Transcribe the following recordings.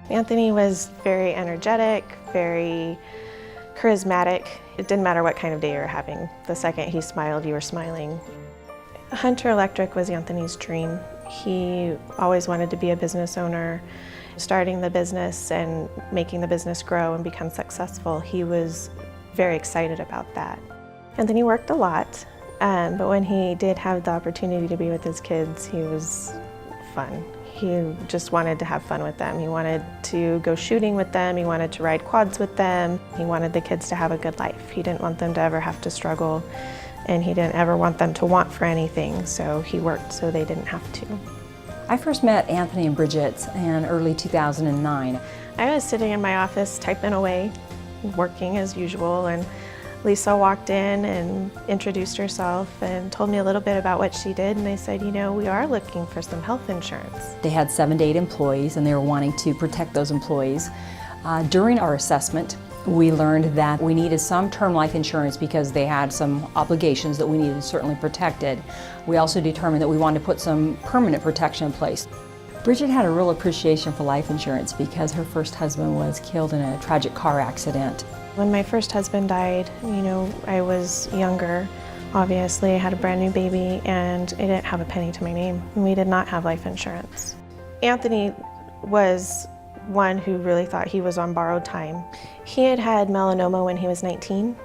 Anthony was very energetic, very charismatic. It didn't matter what kind of day you were having. The second he smiled, you were smiling. Hunter Electric was Anthony's dream. He always wanted to be a business owner. Starting the business and making the business grow and become successful, he was very excited about that. Anthony worked a lot, but when he did have the opportunity to be with his kids, he was fun. He just wanted to have fun with them. He wanted to go shooting with them. He wanted to ride quads with them. He wanted the kids to have a good life. He didn't want them to ever have to struggle, and he didn't ever want them to want for anything, so he worked so they didn't have to. I first met Anthony and Brigett in early 2009. I was sitting in my office typing away, working as usual, and Lisa walked in and introduced herself and told me a little bit about what she did, and they said, you know, we are looking for some health insurance. They had 7 to 8 employees and they were wanting to protect those employees. During our assessment, we learned that we needed some term life insurance because they had some obligations that we needed certainly protected. We also determined that we wanted to put some permanent protection in place. Brigett had a real appreciation for life insurance because her first husband was killed in a tragic car accident. When my first husband died, you know, I was younger. Obviously, I had a brand new baby and I didn't have a penny to my name. We did not have life insurance. Anthony was one who really thought he was on borrowed time. He had had melanoma when he was 19,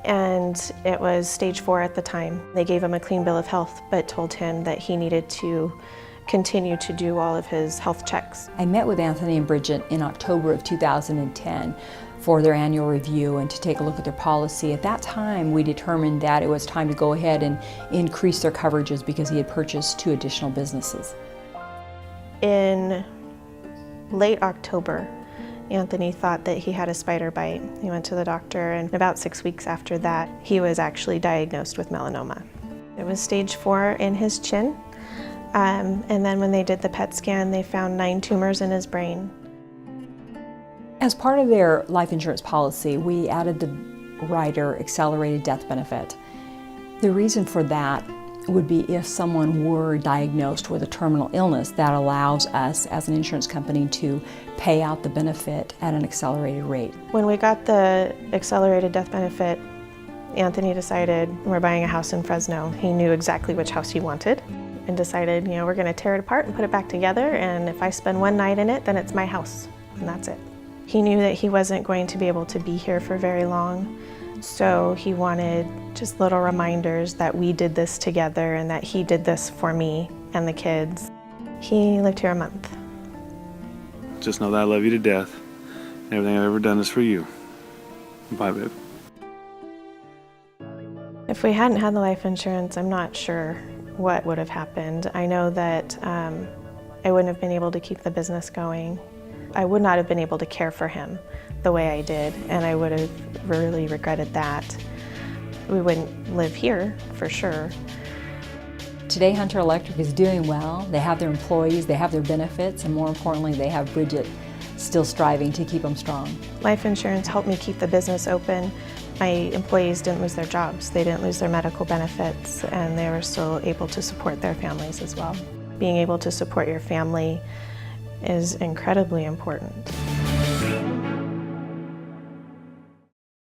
and it was stage 4 at the time. They gave him a clean bill of health, but told him that he needed to continue to do all of his health checks. I met with Anthony and Brigett in October of 2010 for their annual review and to take a look at their policy. At that time, we determined that it was time to go ahead and increase their coverages because he had purchased 2 additional businesses. In late October, Anthony thought that he had a spider bite. He went to the doctor, and about 6 weeks after that, he was actually diagnosed with melanoma. It was stage 4 in his chin, and then when they did the PET scan, they found 9 tumors in his brain. As part of their life insurance policy, we added the rider accelerated death benefit. The reason for that would be if someone were diagnosed with a terminal illness, that allows us as an insurance company to pay out the benefit at an accelerated rate. When we got the accelerated death benefit, Anthony decided we're buying a house in Fresno. He knew exactly which house he wanted and decided, you know, we're going to tear it apart and put it back together, and if I spend one night in it, then it's my house, and that's it. He knew that he wasn't going to be able to be here for very long, so he wanted just little reminders that we did this together and that he did this for me and the kids. He lived here a month. Just know that I love you to death. Everything I've ever done is for you. Bye, babe. If we hadn't had the life insurance, I'm not sure what would have happened. I know that I wouldn't have been able to keep the business going. I would not have been able to care for him the way I did, and I would have really regretted that. We wouldn't live here, for sure. Today, Hunter Electric is doing well. They have their employees, they have their benefits, and more importantly, they have Brigett still striving to keep them strong. Life insurance helped me keep the business open. My employees didn't lose their jobs, they didn't lose their medical benefits, and they were still able to support their families as well. Being able to support your family is incredibly important.